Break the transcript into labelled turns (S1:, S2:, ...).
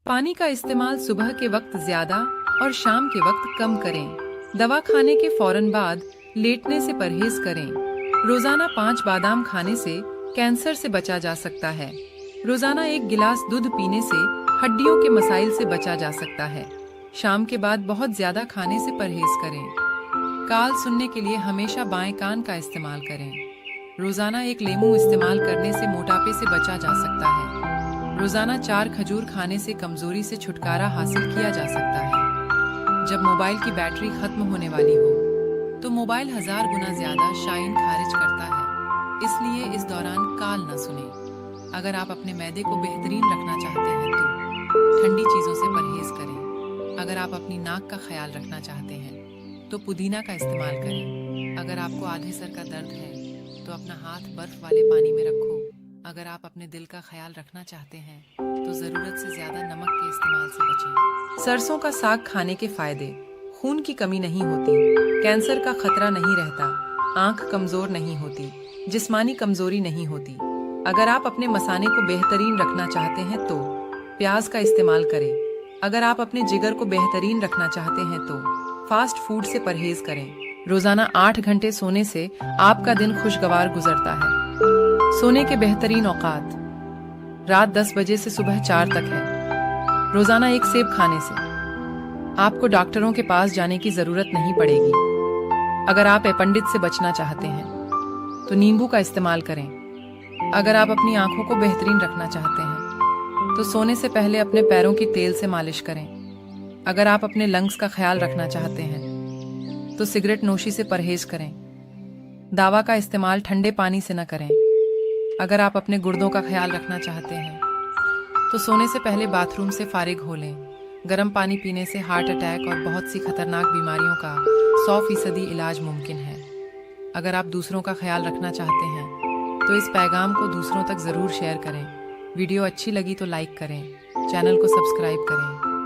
S1: पानी का इस्तेमाल सुबह के वक्त ज्यादा और शाम के वक्त कम करें। दवा खाने के फौरन बाद लेटने से परहेज करें। रोजाना 5 बादाम खाने से कैंसर से बचा जा सकता है। रोजाना 1 गिलास दूध पीने से हड्डियों के मसाइल से बचा जा सकता है। शाम के बाद बहुत ज्यादा खाने से परहेज करें। काल सुनने के लिए हमेशा बाएं कान का इस्तेमाल करें। रोजाना 1 लीमू इस्तेमाल करने से मोटापे से बचा जा सकता है। रोजाना 4 खजूर खाने से कमजोरी से छुटकारा हासिल किया जा सकता है। जब मोबाइल की बैटरी खत्म होने वाली हो तो मोबाइल 1000 गुना ज्यादा शाइन खारिज करता है, इसलिए इस दौरान काल न सुने। अगर आप अपने मैदे को बेहतरीन रखना चाहते हैं तो ठंडी चीजों से परहेज करें। अगर आप अपनी नाक का ख्याल रखना चाहते हैं तो पुदीना का इस्तेमाल करें। अगर आपको आधे सर का दर्द है तो अपना हाथ बर्फ वाले पानी में रखो। अगर आप अपने दिल का ख्याल रखना चाहते हैं तो जरूरत से ज्यादा नमक के इस्तेमाल से बचें। सरसों का साग खाने के फायदे: खून की कमी नहीं होती, कैंसर का खतरा नहीं रहता, आंख कमजोर नहीं होती, जिस्मानी कमजोरी नहीं होती। अगर आप अपने मसाने को बेहतरीन रखना चाहते हैं तो प्याज का इस्तेमाल करें। अगर आप अपने जिगर को बेहतरीन रखना चाहते हैं तो फास्ट फूड से परहेज करें। रोजाना 8 घंटे सोने से आपका दिन खुशगवार गुजरता है। सोने के बेहतरीन औकात: रात 10 बजे से सुबह 4 तक है। रोजाना 1 सेब खाने से आपको डॉक्टरों के पास जाने की जरूरत नहीं पड़ेगी। अगर आप एपेंडिस से बचना चाहते हैं तो नींबू का इस्तेमाल करें। अगर आप अपनी आंखों को बेहतरीन रखना चाहते हैं तो सोने से पहले अपने पैरों की तेल से मालिश करें। अगर आप अपने लंग्स का ख्याल रखना चाहते हैं तो सिगरेट नोशी से परहेज करें। दावा का इस्तेमाल ठंडे पानी से न करें। अगर आप अपने गुर्दों का ख्याल रखना चाहते हैं तो सोने से पहले बाथरूम से फारिग हो लें। गर्म पानी पीने से हार्ट अटैक और बहुत सी खतरनाक बीमारियों का 100% इलाज मुमकिन है। अगर आप दूसरों का ख्याल रखना चाहते हैं तो इस पैगाम को दूसरों तक ज़रूर शेयर करें। वीडियो अच्छी लगी तो लाइक करें, चैनल को सब्सक्राइब करें।